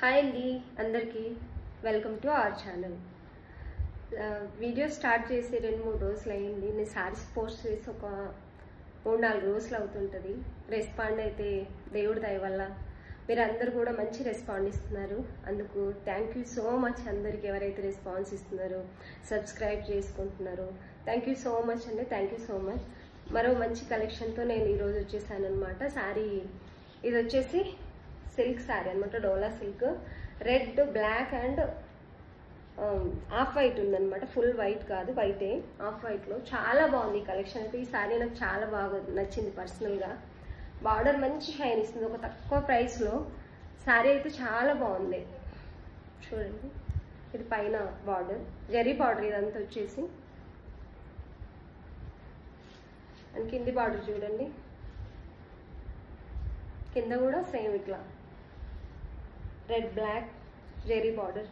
Hi అండి అందరికీ welcome to our channel. Video start చేసి 2-3 రోజులు అయింది. నేను సారీస్ పోస్ట్ చేసి ఒక 3-4 రోజులు అవుతుంటుంది. రెస్పాండ్ అయితే దేవుడి దయ వల్ల మీరందరూ కూడా మంచి రెస్పాండ్ ఇస్తున్నారు. అందుకు థ్యాంక్ యూ సో మచ్. అందరికీ ఎవరైతే రెస్పాన్స్ ఇస్తున్నారో, సబ్స్క్రైబ్ చేసుకుంటున్నారో థ్యాంక్ యూ సో మచ్ అండి. Thank you so much. మరో మంచి కలెక్షన్తో నేను ఈరోజు వచ్చేసాను అనమాట. శారీ ఇది వచ్చేసి సిల్క్ శారీ అనమాట, Dola silk. Red, black and off white ఉందనమాట. ఫుల్ వైట్ కాదు, వైటే, ఆఫ్ వైట్లో చాలా బాగుంది ఈ కలెక్షన్ అయితే. ఈ శారీ నాకు చాలా బాగా నచ్చింది పర్సనల్గా. బార్డర్ మంచి షైన్ ఇస్తుంది ఒక తక్కువ ప్రైస్లో. శారీ అయితే చాలా బాగుంది. చూడండి, ఇది పైన బార్డర్, జరీ బార్డర్ ఇదంతా వచ్చేసి. అండ్ కింది బార్డర్ చూడండి, కింద కూడా సేమ్ ఇట్లా రెడ్ బ్లాక్ జెరీ బార్డర్.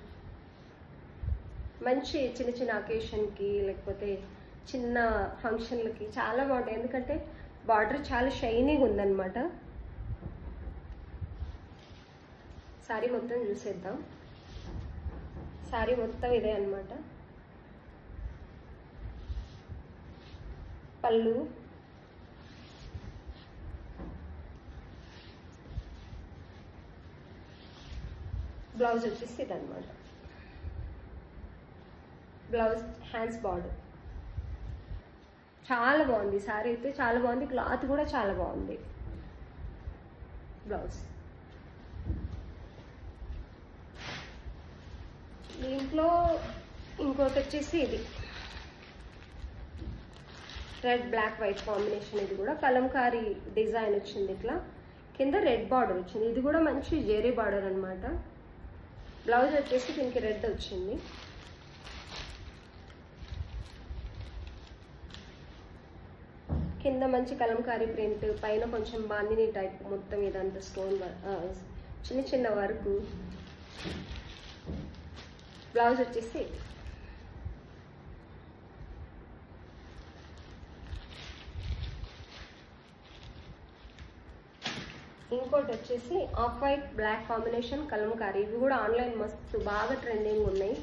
మంచి చిన్న చిన్న అకేషన్కి లేకపోతే చిన్న ఫంక్షన్లకి చాలా బాగుంటాయి, ఎందుకంటే బార్డర్ చాలా షైనీగా ఉందన్నమాట. శారీ మొత్తం చూసేద్దాం. శారీ మొత్తం ఇదే అన్నమాట. పళ్ళు, బ్లౌజ్ వచ్చేసి ఇదన్నమాట. బ్లౌజ్ హ్యాండ్స్ బార్డర్ చాలా బాగుంది. శారీ అయితే చాలా బాగుంది, క్లాత్ కూడా చాలా బాగుంది. బ్లౌజ్ దీంట్లో ఇంకోటి వచ్చేసి ఇది రెడ్ బ్లాక్ వైట్ కాంబినేషన్. ఇది కూడా కలంకారీ డిజైన్ వచ్చింది, ఇట్లా కింద రెడ్ బార్డర్ వచ్చింది. ఇది కూడా మంచి జెరీ బార్డర్ అనమాట. బ్లౌజ్ వచ్చేసి దీనికి రెడ్ వచ్చింది. కింద మంచి కలంకారీ ప్రింట్, పైన కొంచెం బాందిని టైప్, మొత్తం ఇదంతా స్టోన్ చిన్న చిన్న వర్క్. బ్లౌజ్ వచ్చేసి ఇంకోటి వచ్చేసి off white black combination kalamkari. ఇవి కూడా ఆన్లైన్ మస్తు బాగా ట్రెండింగ్ ఉన్నాయి,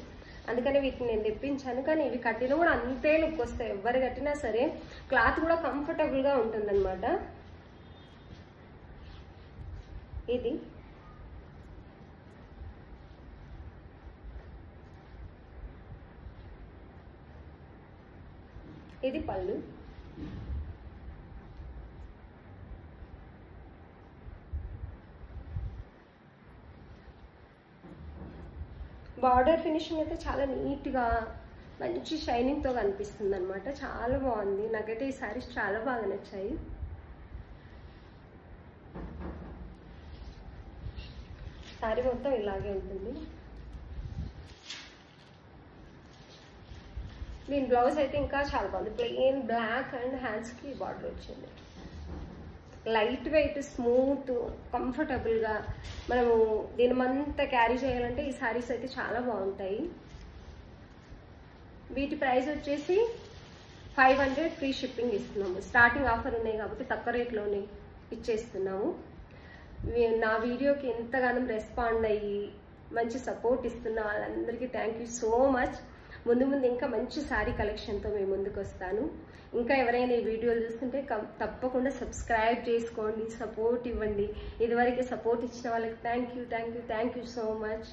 అందుకని వీటిని నేను తెప్పించాను. కానీ ఇవి కట్టినా కూడా అంతే లుక్ వస్తాయి, ఎవరు కట్టినా సరే. క్లాత్ కూడా కంఫర్టబుల్గా ఉంటుందన్నమాట. ఇది పళ్ళు. బార్డర్ ఫినిషింగ్ అయితే చాలా నీట్గా మంచి షైనింగ్తో కనిపిస్తుంది అనమాట. చాలా బాగుంది. నాకైతే ఈ శారీస్ చాలా బాగా నచ్చాయి. శారీ మొత్తం ఇలాగే ఉంటుంది. దీని బ్లౌజ్ అయితే ఇంకా చాలా బాగుంది. ప్లెయిన్ బ్లాక్ అండ్ హ్యాండ్స్కి బార్డర్ వచ్చింది. లైట్ వెయిట్, స్మూత్, కంఫర్టబుల్గా మనము దీనిమంతా క్యారీ చేయాలంటే ఈ శారీస్ అయితే చాలా బాగుంటాయి. వీటి ప్రైస్ వచ్చేసి 500 ఫ్రీ షిప్పింగ్ ఇస్తున్నాము. స్టార్టింగ్ ఆఫర్ ఉన్నాయి కాబట్టి తక్కువ రేట్లోనే ఇచ్చేస్తున్నాము. నా వీడియోకి ఎంతగానో రెస్పాండ్ అయ్యి మంచి సపోర్ట్ ఇస్తున్న వాళ్ళందరికీ థ్యాంక్ యూ సో మచ్. ముందు ముందు ఇంకా మంచి శారీ కలెక్షన్తో మేము ముందుకు వస్తాను. ఇంకా ఎవరైనా ఈ వీడియోలు చూస్తుంటే తప్పకుండా సబ్స్క్రైబ్ చేసుకోండి, సపోర్ట్ ఇవ్వండి. ఇదివరకు సపోర్ట్ ఇచ్చిన వాళ్ళకి థ్యాంక్ యూ సో మచ్.